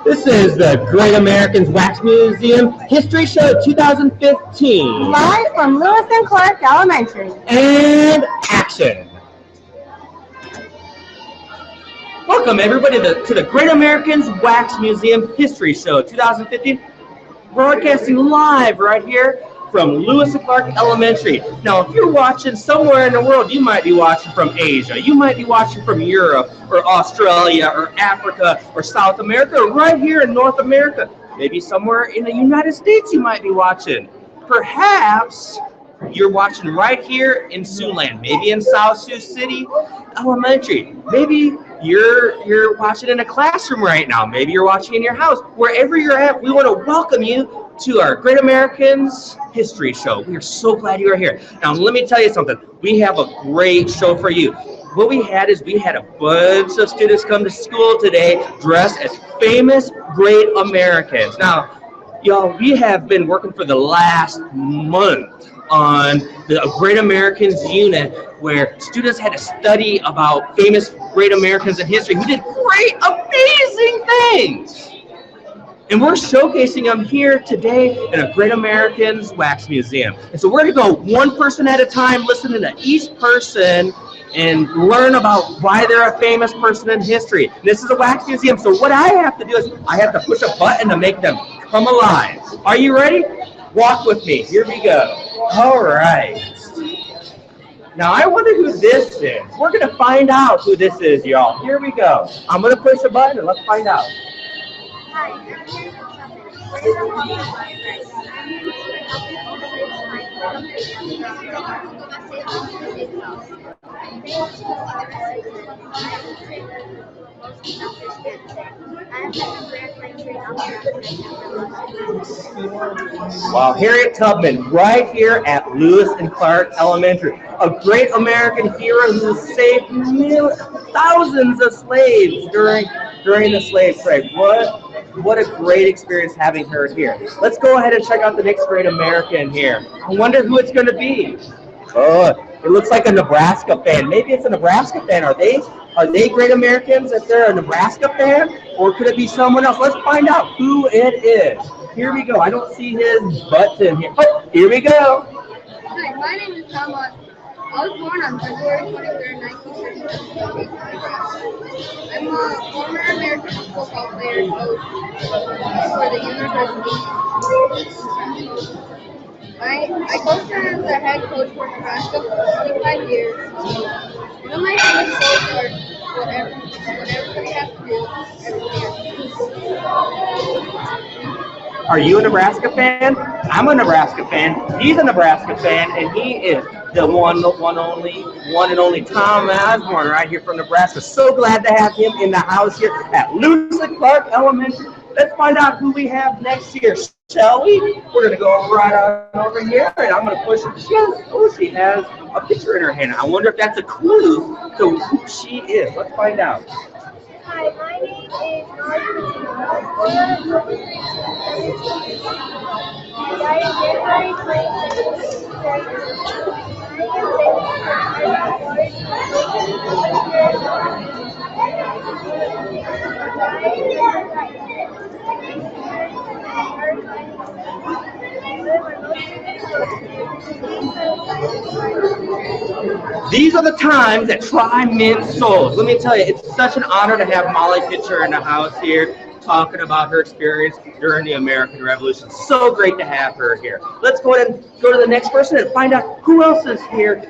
This is the Great Americans Wax Museum History Show 2015. Live from Lewis and Clark Elementary. And action. Welcome everybody to the Great Americans Wax Museum History Show 2015. Broadcasting live right here from Lewis and Clark Elementary. Now, if you're watching somewhere in the world, you might be watching from Asia, you might be watching from Europe, or Australia, or Africa, or South America, or right here in North America. Maybe somewhere in the United States you might be watching. Perhaps you're watching right here in Siouxland, maybe in South Sioux City Elementary. Maybe you're watching in a classroom right now. Maybe you're watching in your house. Wherever you're at, we want to welcome you to our Great Americans History Show. We are so glad you are here. Now, let me tell you something. We have a great show for you. What we had a bunch of students come to school today dressed as famous Great Americans. Now, y'all, we have been working for the last month on the Great Americans unit where students had to study about famous Great Americans in history who did great, amazing things. And we're showcasing them here today in a Great Americans Wax Museum. And so we're going to go one person at a time, listening to each person and learn about why they're a famous person in history. And this is a wax museum, so what I have to do is I have to push a button to make them come alive. Are you ready? Walk with me. Here we go. All right. Now, I wonder who this is. We're going to find out who this is, y'all. Here we go. I'm going to push a button and let's find out. Hi, I'm Harriet. Wow, Harriet Tubman, right here at Lewis and Clark Elementary, a great American hero who saved thousands of slaves during the slave trade. What a great experience having her here. Let's go ahead and check out the next great American here. I wonder who it's going to be. Oh, it looks like a Nebraska fan. Maybe it's a Nebraska fan. Are they great Americans if they're a Nebraska fan? Or could it be someone else? Let's find out who it is. Here we go. I don't see his button here. Oh, here we go. Hi, my name is Tubman. I was born on February 23rd, 1937. I'm a former American football player and coach for the University. I coached as the head coach for Nebraska for 25 years. One of my favorite quotes are whatever we have to do every year. Are you a Nebraska fan? I'm a Nebraska fan. He's a Nebraska fan, and he is the one and only Tom Osborne right here from Nebraska. So glad to have him in the house here at Lewis and Clark Elementary. Let's find out who we have next year, shall we? We're going to go right on over here, and I'm going to push it. She has a picture in her hand. I wonder if that's a clue to who she is. Let's find out. Hi, my name is Harriet. I am January These are the times that try men's souls. Let me tell you, it's such an honor to have Molly Pitcher in the house here talking about her experience during the American Revolution. So great to have her here. Let's go ahead and go to the next person and find out who else is here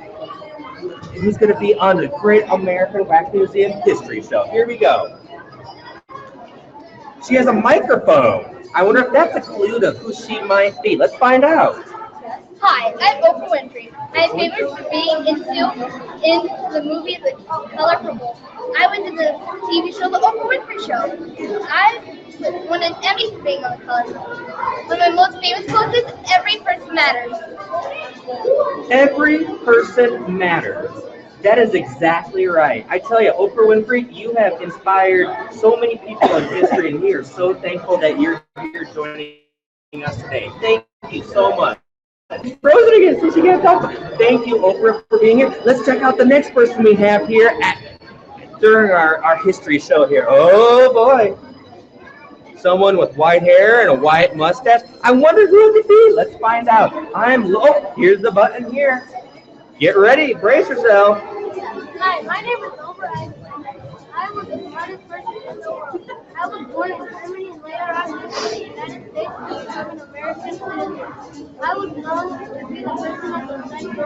who's going to be on the Great American Wax Museum History Show. Here we go. She has a microphone. I wonder if that's a clue to who she might be. Let's find out. Hi, I'm Oprah Winfrey. My favorite being in the movie The Color Purple. I was in the TV show The Oprah Winfrey Show. I won an Emmy for being on The Color Purple. One of my most famous quotes is, "Every person matters." Every person matters. That is exactly right. I tell you, Oprah Winfrey, you have inspired so many people in history, and we are so thankful that you're here joining us today. Thank you so much. Frozen again, so she can't talk. Thank you, Oprah, for being here. Let's check out the next person we have here during our history show here. Oh boy. someone with white hair and a white mustache. I wonder who it could be. Let's find out. Here's the button here. Get ready, brace yourself. Hi, my name is Oprah. I was the smartest person in the world. I was born in Germany and later I moved to the United States to become an American citizen. I was known to be the person of the century.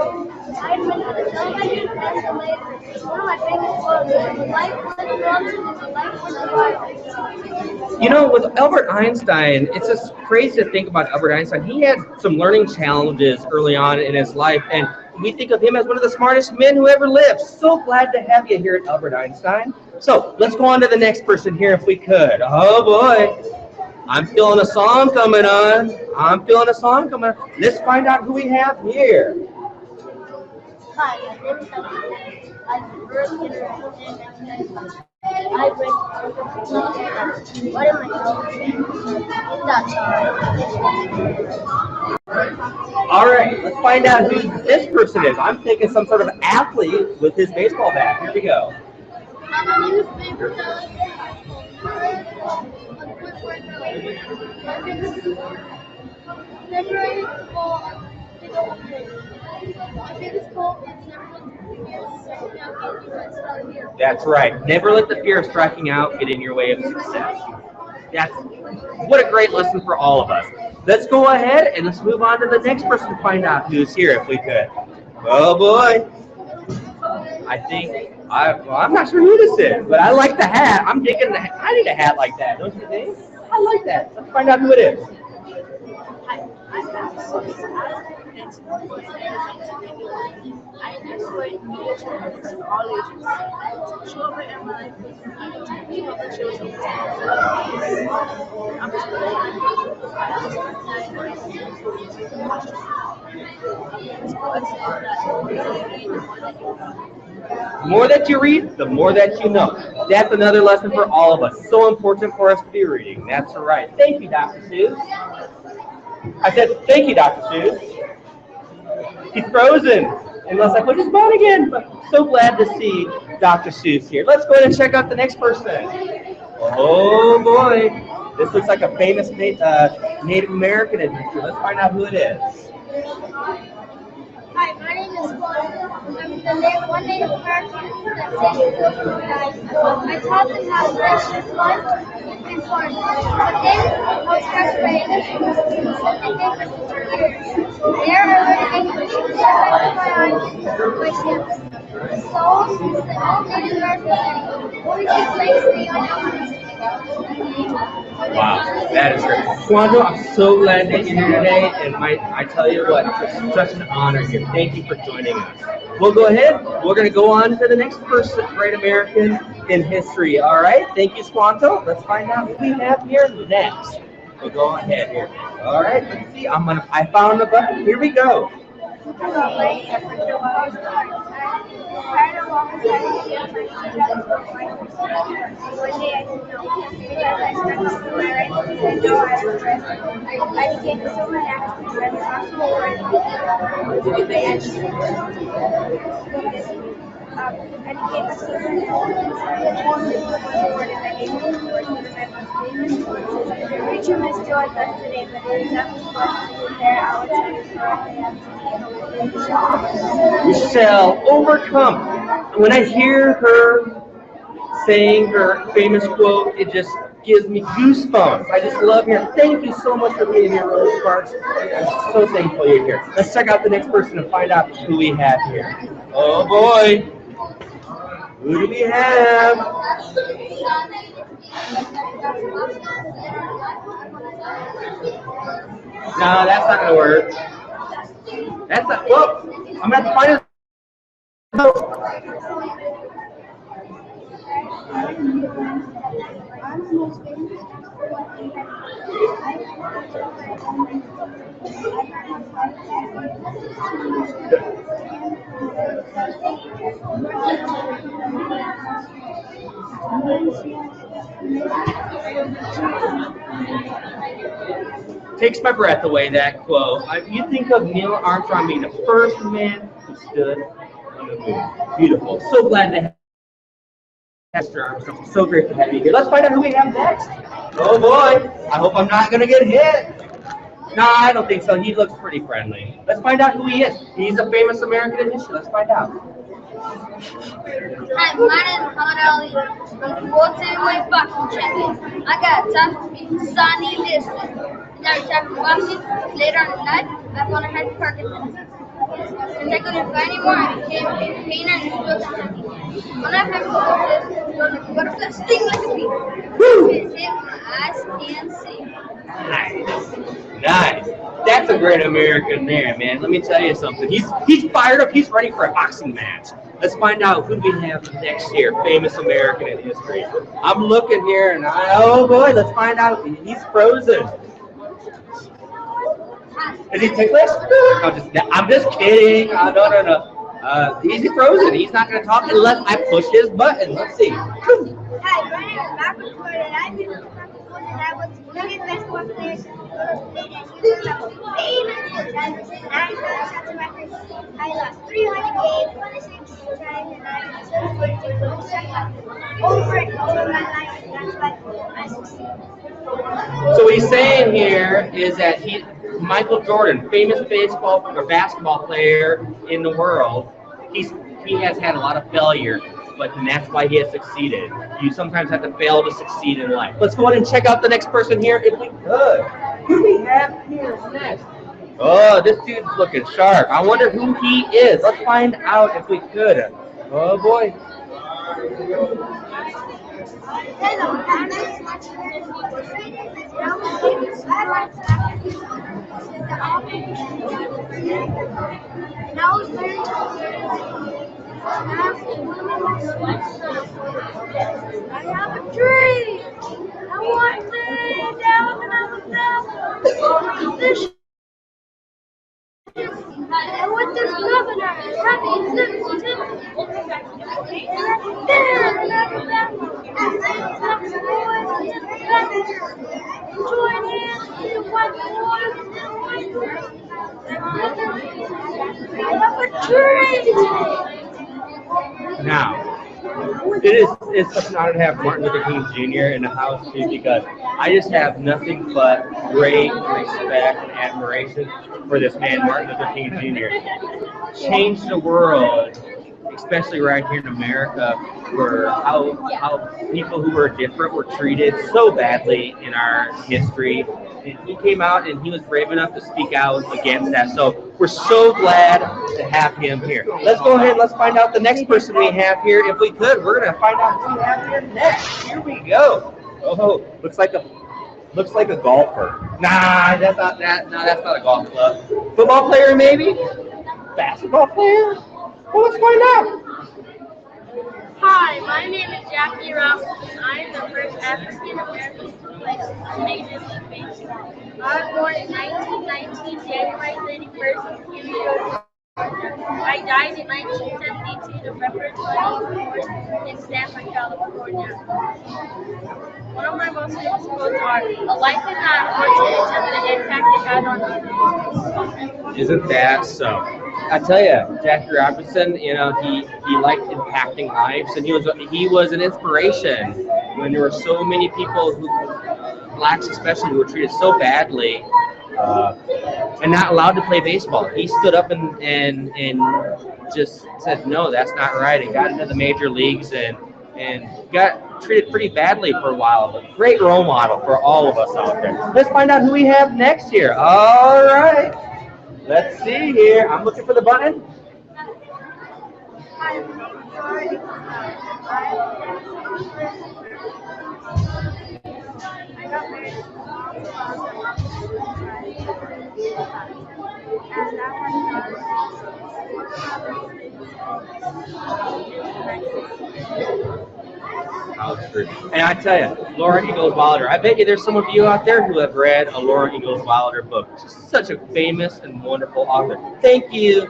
I invented the television and the laser. One of my famous quotes is, "Life was brothers and the life was survivors." You know, with Albert Einstein, it's just crazy to think about Albert Einstein. He had some learning challenges early on in his life, and we think of him as one of the smartest men who ever lived. So glad to have you here at Albert Einstein. So let's go on to the next person here if we could. Oh boy, I'm feeling a song coming on. Let's find out who we have here. Hi, my name is Tubman. I'm the first generation and I bring what am I called? That's All right, let's find out who this person is. I'm thinking some sort of athlete with his baseball bat. Here we go. my newspaper. That's right. Never let the fear of striking out get in your way of success. That's what a great lesson for all of us. Let's go ahead and let's move on to the next person to find out who's here if we could. Oh boy. I'm not sure who this is, but I like the hat. I'm digging the hat. I need a hat like that, don't you think? I like that. Let's find out who it is. The more that you read, the more that you know. That's another lesson for all of us. So important for us to be reading. That's right. Thank you, Dr. Seuss. I said, thank you, Dr. Seuss. He's frozen. Unless I put his bone again. But so glad to see Dr. Seuss here. Let's go ahead and check out the next person. Oh boy. This looks like a famous Native American adventure. Let's find out who it is. Hi, my name is Paul. I'm one Native American that saved the world from dying. I taught them how to race, fun, and farm. But then I was frustrated and English for years. There I learned English, opened my eyes, my senses. The souls that all Native Americans always keep place for young. Wow, that is great. Squanto, I'm so glad that you're here today, and I tell you what, it's such an honor here. Thank you for joining us. We'll go ahead. We're going to go on to the next person, great American in history. All right, thank you, Squanto. Let's find out who we have here next. We'll go ahead here. All right, let's see. I found the button. Here we go. One day I didn't know because I started to wear it and know I was dressed. I became so relaxed and responsible for it. I became a super Rachel is still at that today, but it is not what there I was We shall overcome. When I hear her saying her famous quote, it just gives me goosebumps. I just love her. Thank you so much for being here, Rose Sparks. I'm so thankful you're here. Let's check out the next person and find out who we have here. Oh boy. Who do we have? No, that's not going to work. That's not, whoa, I'm going to have to find it. Takes my breath away, that quote. You think of Neil Armstrong being the first man who stood on the moon. Beautiful. So glad to have Pastor Armstrong, so great to have you here. Let's find out who we have next. Oh boy, I hope I'm not going to get hit. No, I don't think so. He looks pretty friendly. Let's find out who he is. He's a famous American in history. Let's find out. Hi, my name is Muhammad Ali. I'm the World Heavyweight Boxing Champion. I got tough to be Sonny Liston. Now retired from boxing. Later on in life, I found I had Parkinson's. Since I couldn't fight anymore, I became a painter and stroke junkie. When I have coaches, it was like a butterfly sting like a bee. It's hit my eyes can't see. Nice. Nice. That's a great American there, man. Let me tell you something. He's fired up. He's ready for a boxing match. Let's find out who we have next year. Famous American in history. I'm looking here, and oh boy, let's find out. He's frozen. Is he ticklish? I'm just kidding. No. He's frozen. He's not going to talk unless I push his button. Let's see. Hi, my name is Marcus Gordon. I've been with Marcus Gordon. I was the youngest basketball player to go to the state and he was a famous coach. I was 9 shots in record. I lost 300 games, 26 times, and I was still going to go to over and over in my life. And that's why I succeed. So what he's saying here is that Michael Jordan, famous baseball or basketball player in the world, he has had a lot of failure, and that's why he has succeeded. You sometimes have to fail to succeed in life. Let's go ahead and check out the next person here if we could. Who do we have here next? Oh, this dude's looking sharp. I wonder who he is. Let's find out if we could. Oh boy. Hello, I'm and I was very I have a dream. I want to lay down and I was down. And with this governor, happy citizen, and there in Alabama, some boys in the country, join hands with white boys and white girls. I have a dream. Now, it's such an honor to have Martin Luther King Jr. in the house too, because I just have nothing but great respect and admiration for this man, Martin Luther King Jr. Changed the world, especially right here in America, where how people who were different were treated so badly in our history. And he came out and he was brave enough to speak out against that. So we're so glad to have him here. Let's go ahead and let's find out the next person we have here. If we could, we're going to find out who we have here next. Here we go. Oh, looks like a golfer. Nah, that's not that. No, that's not a golf club. Football player, maybe? Basketball player? Well, let's find out. Hi, my name is Jackie Robinson. I am the first African American to play Major League Baseball. I was born in 1919, January 31st in New York. I died in 1972, November 24th in Stanford, California. One of my most famous quotes are, "A life is not important until the impact it has on others." Isn't that so? I tell you, Jackie Robinson, he liked impacting lives, and he was an inspiration when there were so many people blacks especially, who were treated so badly and not allowed to play baseball. He stood up and just said, no, that's not right, and got into the major leagues and got treated pretty badly for a while. But great role model for all of us out there. Let's find out who we have next here. All right. Let's see here. I'm looking for the button. And I tell you, Laura Ingalls Wilder, I bet you there's some of you out there who have read a Laura Ingalls Wilder book. She's such a famous and wonderful author. Thank you,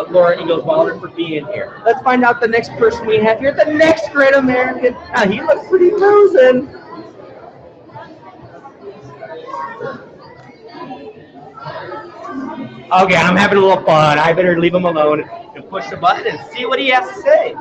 Laura Ingalls Wilder, for being here. Let's find out the next person we have here, the next great American. He looks pretty frozen. Okay, I'm having a little fun. I better leave him alone and push the button and see what he has to say.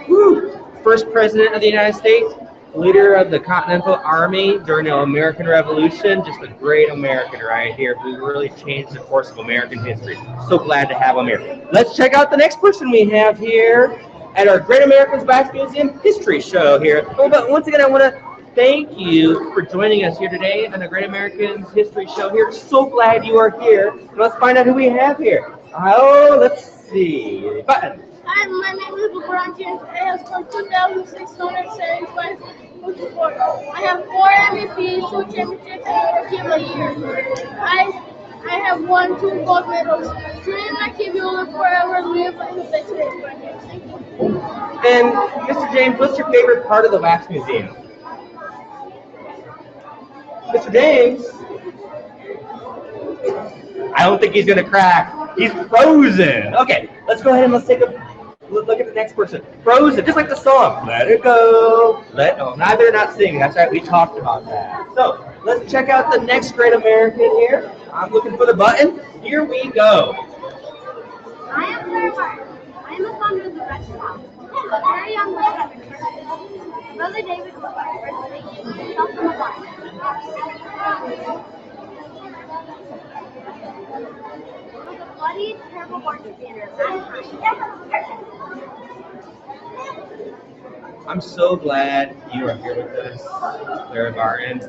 Woo! First president of the United States, leader of the Continental Army during the American Revolution, just a great American right here who really changed the course of American history. So glad to have him here. Let's check out the next person we have here at our Great Americans Wax Museum History Show here. Oh, but once again, I want to thank you for joining us here today on the Great Americans History Show here. So glad you are here. Let's find out who we have here. Oh, let's see. Button. Hi, my name is LeBron James. I have scored 2,675 points. I have 4 MVPs, 2 championships, and 4 team of the year. I have won 2 gold medals. Today, my kid will forever live in the best way. Thank you. And Mr. James, what's your favorite part of the Wax Museum? Mr. James? I don't think he's going to crack. He's frozen. Okay, let's go ahead and let's take a look at the next person. Frozen, just like the song. Let it go. Now they're not singing. That's right, we talked about that. So let's check out the next great American here. I'm looking for the button. Here we go. I am Claire Martin. I am a founder of the restaurant. A very young lady at the church. Brother David was my first lady. Help from a bar. It was a bloody, terrible market dinner. I'm so glad you are here with us, Claire Martin.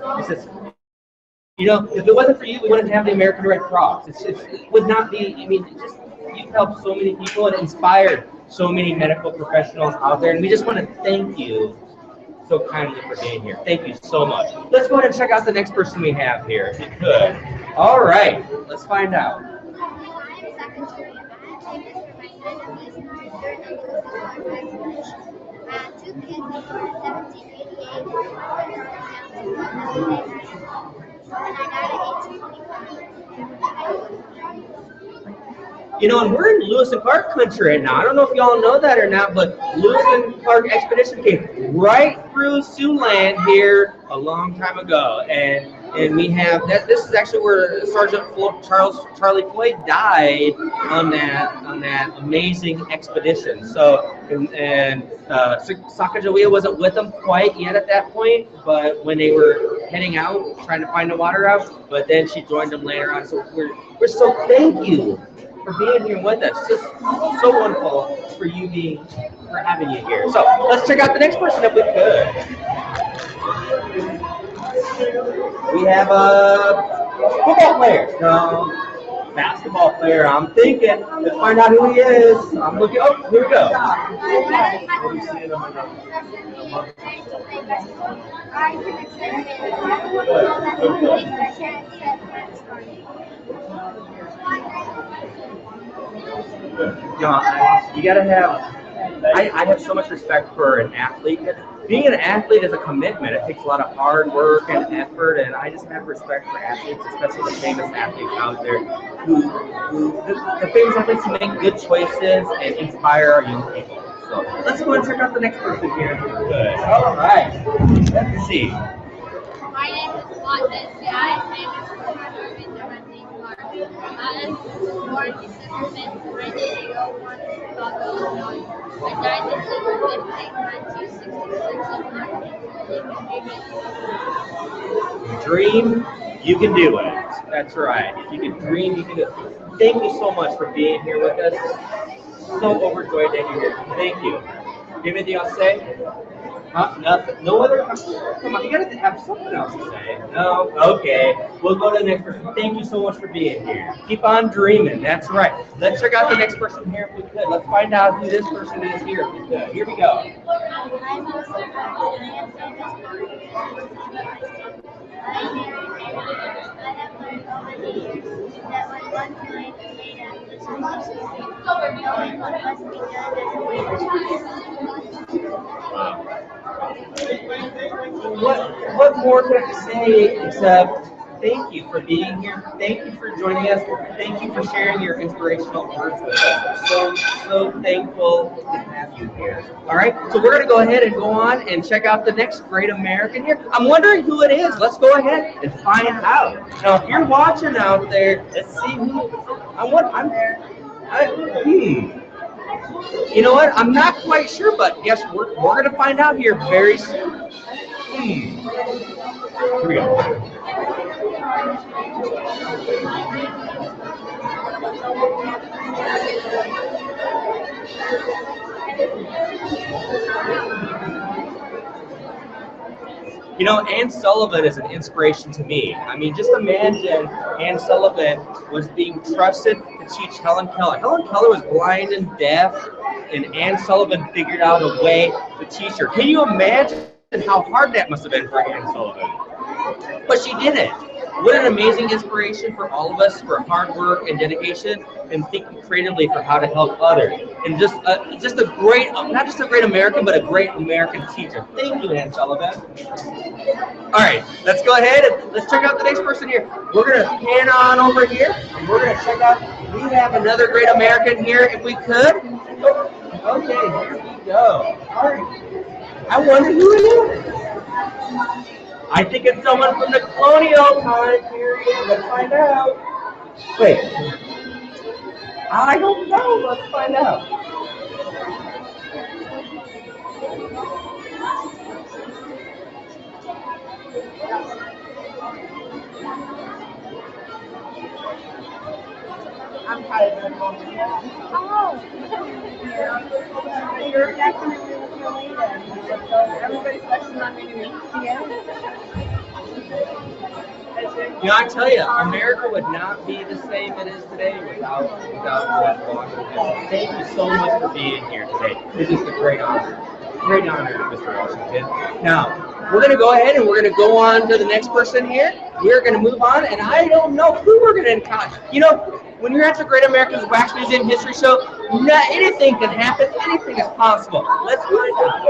You know, if it wasn't for you, we wouldn't have the American Red Cross. It would not be, I mean, you've helped so many people and inspired so many medical professionals out there, and we just want to thank you so kindly for being here. Thank you so much. Let's go ahead and check out the next person we have here, if you could. All right, let's find out. Two kids were 1788 and I died at 1824. You know, and we're in Lewis and Clark country right now. I don't know if y'all know that or not, but Lewis and Clark expedition came right through Siouxland here a long time ago, and we have that. This is actually where Sergeant Charlie Floyd died on that amazing expedition. So, and Sacagawea wasn't with them quite yet at that point, but when they were heading out trying to find the water out, but then she joined them later on. So we're so thank you for being here with us. Just so wonderful for having you here. So let's check out the next person if we could. We have a football player. No, basketball player. I'm thinking. Let's find out who he is. I'm looking. Oh, here we go. You gotta have. I have so much respect for an athlete. Being an athlete is a commitment. It takes a lot of hard work and effort, and I just have respect for athletes, especially the famous athletes out there the famous athletes who make good choices and inspire our young people. So let's go and check out the next person here. Good. All right. Let's see. My name is Scott Bessie. I am famous for my movie, Tubman Clark. I was born December 5th, 1901 in Chicago, Illinois. I died December 15th, 1966. You dream, you can do it. That's right. If you can dream, you can do it. Thank you so much for being here with us. So overjoyed that you're here. Thank you. Do you have anything else to say? Nothing. No other? Come on, you gotta have something else to say. No? Okay. We'll go to the next person. Thank you so much for being here. Keep on dreaming. That's right. Let's check out the next person here if we could. Let's find out who this person is here if we could. Here we go. What more can I say except thank you for being here. Thank you for joining us. Thank you for sharing your inspirational words with us. We're so thankful to have you here. All right, so we're going to go ahead and go on and check out the next great American here. I'm wondering who it is. Let's go ahead and find out. Now, if you're watching out there, let's see who. You know what? I'm not quite sure, but yes, we're going to find out here very soon. Here we go. You know, Anne Sullivan is an inspiration to me. I mean, just imagine Anne Sullivan was being trusted to teach Helen Keller. Helen Keller was blind and deaf, and Anne Sullivan figured out a way to teach her. Can you imagine how hard that must have been for Anne Sullivan? But she did it. What an amazing inspiration for all of us for hard work and dedication and thinking creatively for how to help others. And just a great, not just a great American, but a great American teacher. Thank you, Anne Sullivan. All right, let's go ahead and let's check out the next person here. We're going to pan on over here, and we're going to check out, we have another great American here, if we could. Okay, here we go. All right. I wonder who it is. I think it's someone from the colonial time period. Let's find out. Wait. I don't know. Let's find out. I'm tired of going. Oh. You're definitely related. Everybody's questioning on me. You know, I tell you, America would not be the same it is today without Washington. Thank you so much for being here today. This is a great honor. Great honor, Mr. Washington. Now, we're going to go ahead and we're going to go on to the next person here. We're going to move on, and I don't know who we're going to encounter. You know, when you're at the Great American Wax Museum History Show, anything can happen. Anything is possible. Let's find out.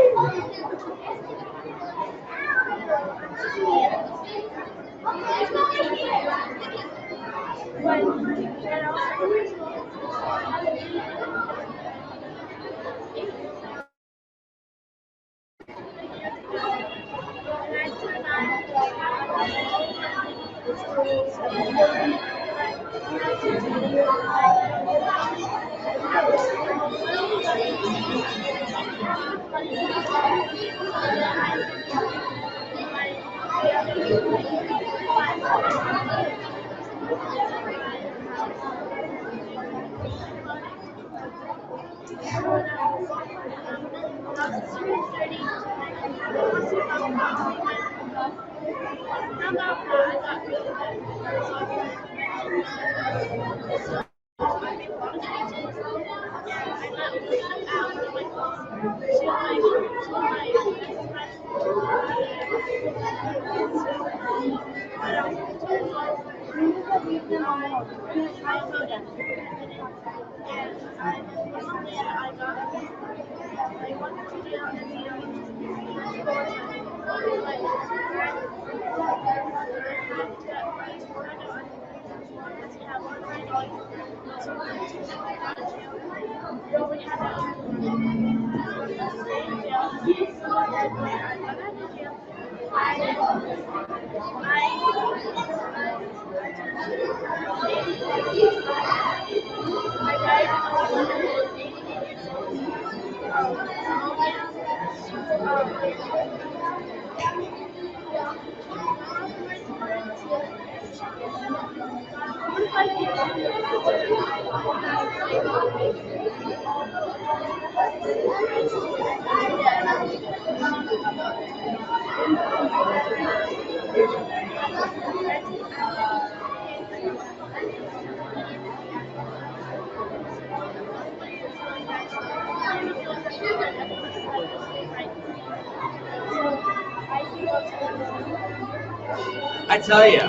I tell you,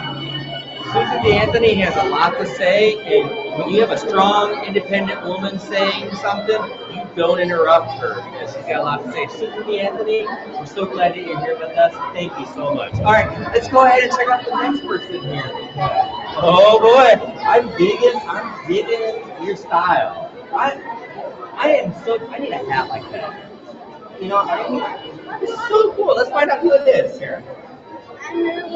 Susan B. Anthony has a lot to say, and when you have a strong, independent woman saying something, you don't interrupt her because she's got a lot to say. Susan Anthony, we're so glad that you're here with us. Thank you so much. All right, let's go ahead and check out the next person here. Oh boy, I'm digging your style. I need a hat like that. You know, this is so cool. Let's find out who it is here. I'm Merrill.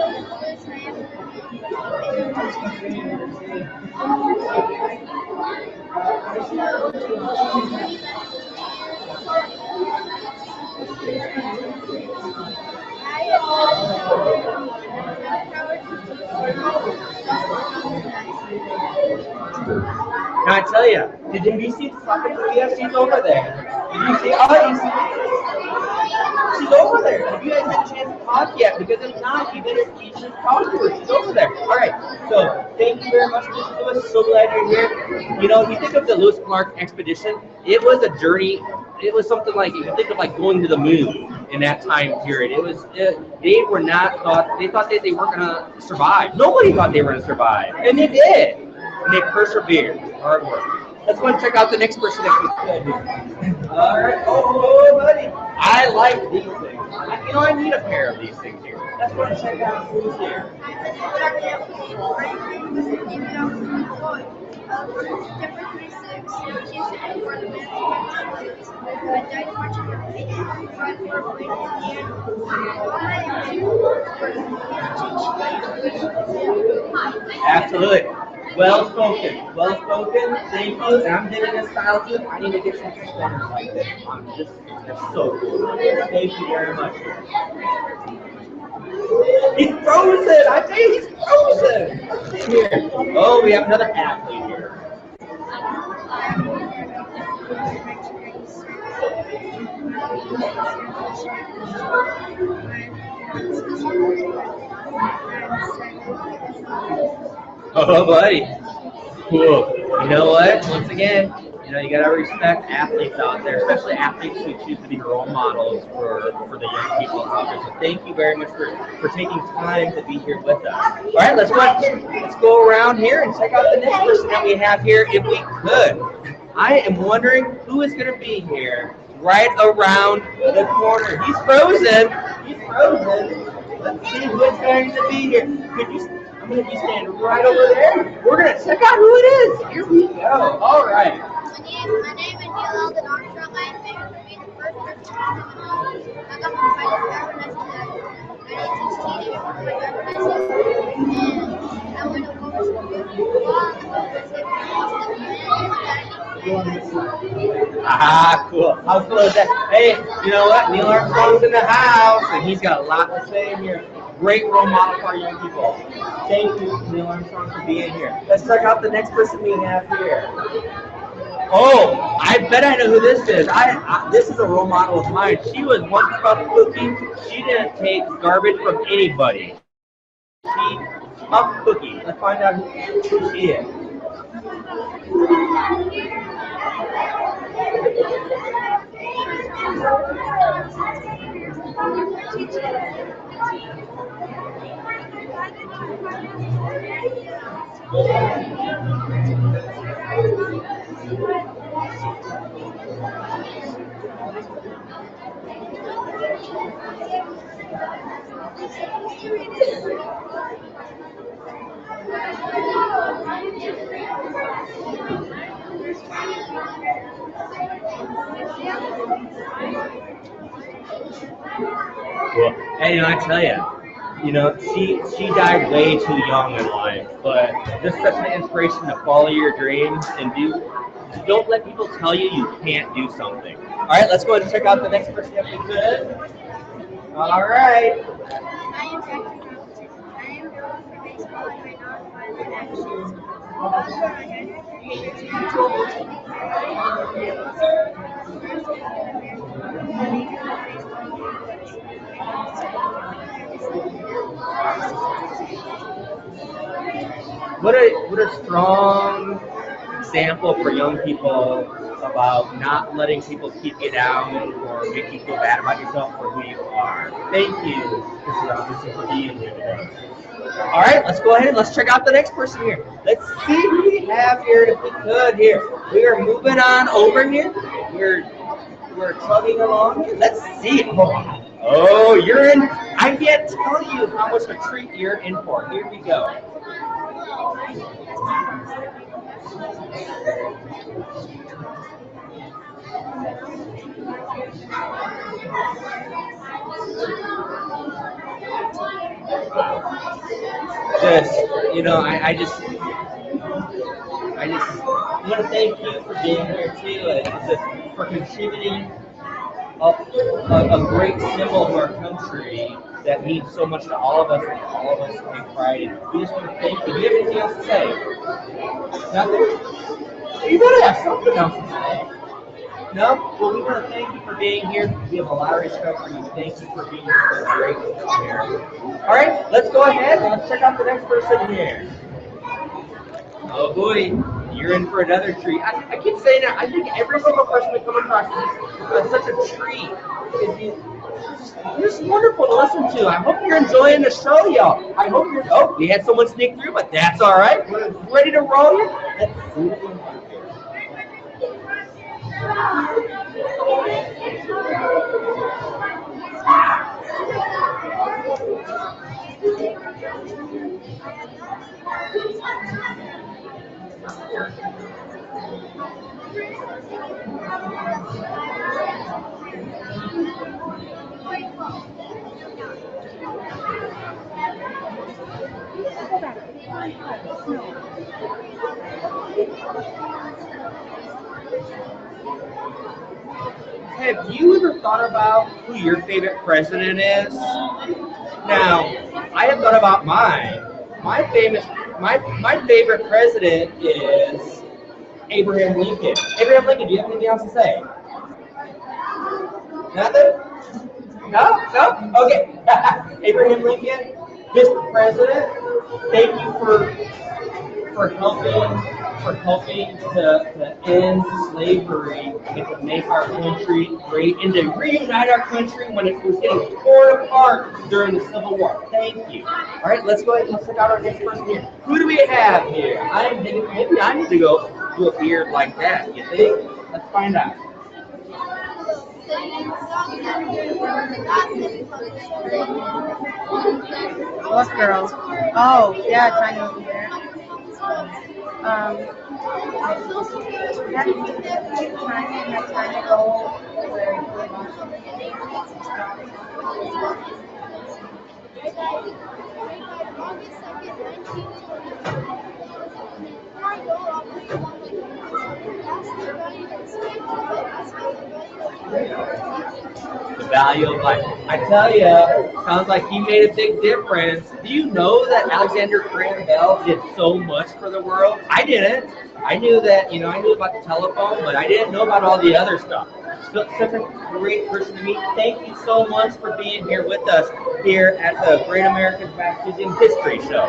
Now I tell you, have you seen fucking Leah? She's over there. Did you see? Oh, you see? She's over there. Have you guys had a chance to talk yet? Because if not, you should talk to her. She's over there. All right. So thank you very much, Mr. Lewis. So glad you're here. You know, if you think of the Lewis Clark expedition, it was a journey. It was something like, if you think of like going to the moon in that time period, they were not thought. They thought that they weren't going to survive. Nobody thought they were going to survive, and they did. And they persevered. Hard work. Let's go and check out the next person if we could. All right. Oh, buddy. I like these things. I need a pair of these things here. Let's go and check out who's here. Absolutely. Well spoken. Well spoken. Thank you. And I'm digging this style too. I need to get some suspenders like this on. They're so cool. Thank you very much. He's frozen. I tell you, he's frozen. Let's see here. Oh, we have another athlete here. Oh, buddy. Cool. You know what? Once again, you gotta respect athletes out there, especially athletes who choose to be role models for the young people out there. So thank you very much for taking time to be here with us. All right, let's go around here and check out the next person that we have here, if we could. I am wondering who is going to be here right around the corner. He's frozen. He's frozen. Let's see who's going to be here. I'm going to be standing right over there. We're going to check out who it is. Here we go. All right. My name is Neil Alden Armstrong. I am famous for being the first person to I got my driver's license at 1916 for my driver's license. And I went to Oprah cool. How cool is that? Hey, you know what? Neil Armstrong's in the house, and he's got a lot to say here. Great role model for our young people. Thank you, Neil Armstrong, for being here. Let's check out the next person we have here. Oh, I bet I know who this is. This is a role model of mine. She was one tough cookie. She didn't take garbage from anybody. She tough cookie. Let's find out who she is. Well, hey, I tell you, she died way too young in life, but just such an inspiration to follow your dreams and don't let people tell you can't do something. All right, let's go ahead and check out the next person if we could. All right. I am Jackie Robinson. I am known for baseball and my nonviolent actions. Also, I What a strong example for young people about not letting people keep you down or make you feel bad about yourself for who you are. Thank you, Mr. Robinson, for being here today. All right, let's go ahead and let's check out the next person here. Let's see who we have here if we could here. We are moving on over here. We we're chugging along. Let's see. Oh, you're in. I can't tell you how much of a treat you're in for. Here we go. Just, I just want to thank you for being here too, for contributing a great symbol to our country that means so much to all of us, and all of us take pride in. We just want to thank you. Do you have anything else to say? Nothing? You better have something else to say. No? Well, we want to thank you for being here. We have a lot of respect for you. Thank you for being so great here. All right, let's go ahead and let's check out the next person here. Oh boy, you're in for another treat. I keep saying that. I think every single person we come across is such a treat. It's wonderful to listen to. I hope you're enjoying the show, y'all. I hope you're. Oh, we had someone sneak through, but that's all right. We're ready to roll you. Let's see what we have here. Have you ever thought about who your favorite president is? Now, I have thought about mine. My favorite president is Abraham Lincoln. Abraham Lincoln, do you have anything else to say? Nothing? No? Okay. Abraham Lincoln, Mr. President, thank you for helping to end slavery and to make our country great and to reunite our country when it was getting torn apart during the Civil War. Thank you. All right, let's go ahead and check out our next person here. Who do we have here? Maybe I need to go do a beard like that. You think? Let's find out. What girl? Oh, yeah, kind of there. Had time to go where The value of life. I tell you, sounds like he made a big difference. Do you know that Alexander Graham Bell did so much for the world? I didn't. I knew that, I knew about the telephone, but I didn't know about all the other stuff. So, such a great person to meet. Thank you so much for being here with us here at the Great American Wax Museum History Show.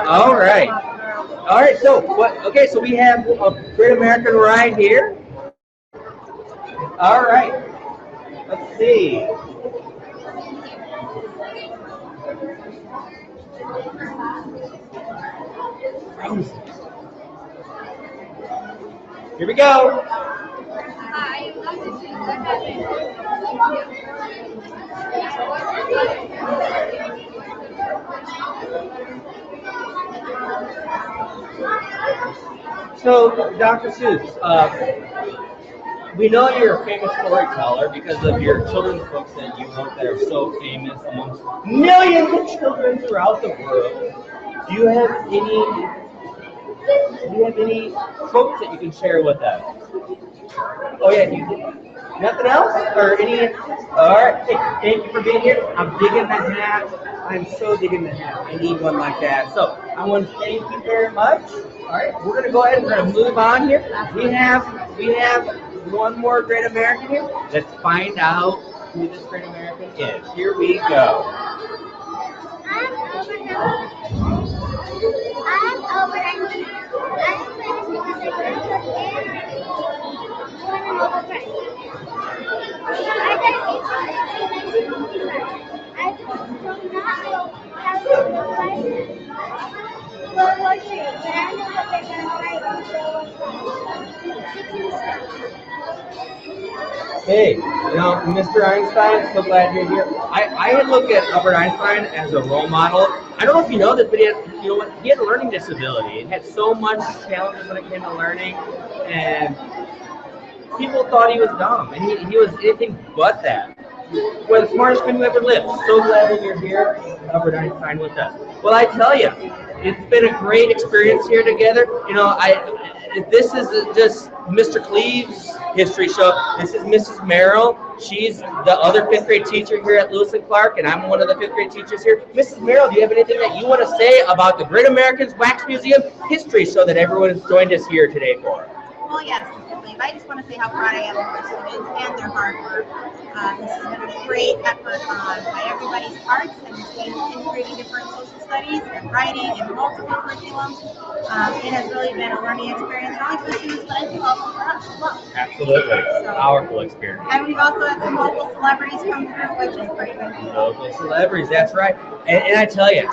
All right. All right, so so we have a Great American right here. All right. Let's see. Here we go. So, Dr. Seuss, we know you're a famous storyteller because of your children's books that you wrote that are so famous amongst millions of children throughout the world. Do you have any quotes that you can share with us? Oh yeah, you did. Nothing else? Or any? All right. Thank you for being here. I'm digging the hat. I'm so digging the hat. I need one like that. So I want to thank you very much. All right. We're gonna go ahead and we're gonna move on here. We have one more Great American here. Let's find out who this Great American is. Here we go. I'm Oprah. I'm famous because I graduated and won a Nobel Prize. I do not know how to survive World War III, but I know what they're going to fight in World War II. Hey, Mr. Einstein, so glad you're here. I look at Albert Einstein as a role model. I don't know if you know this, but he had a learning disability. He had so much challenges when it came to learning, and people thought he was dumb, and he was anything but that. We're the smartest man who ever lived. So glad that you're here, Albert Einstein, with us. Well, I tell you, it's been a great experience here together. This is just Mr. Cleve's history show. This is Mrs. Merrill. She's the other fifth grade teacher here at Lewis and Clark, and I'm one of the fifth grade teachers here. Mrs. Merrill, do you have anything that you want to say about the Great Americans Wax Museum history show that everyone has joined us here today for? Well, yes, Mr. Kleve. I just want to say how proud I am of our students and their hard work. This has been a great effort by everybody's parts, and integrating different social studies and writing and multiple curriculums. It has really been a learning experience, not only for students, but I think also for us as well. Absolutely. Powerful experience. And we've also had some local celebrities come through, which is pretty good. Local celebrities, that's right. And I tell you,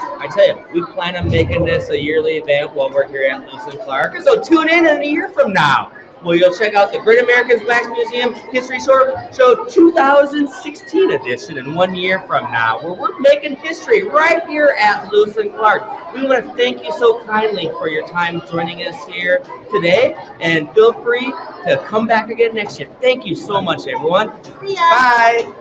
we plan on making this a yearly event while we're here at Lewis and Clark. So tune in a year from now. Well, you'll check out the Great Americans Wax Museum History Show 2016 edition in 1 year from now, where we're making history right here at Lewis and Clark. We want to thank you so kindly for your time joining us here today, and feel free to come back again next year. Thank you so much, everyone. See ya. Bye.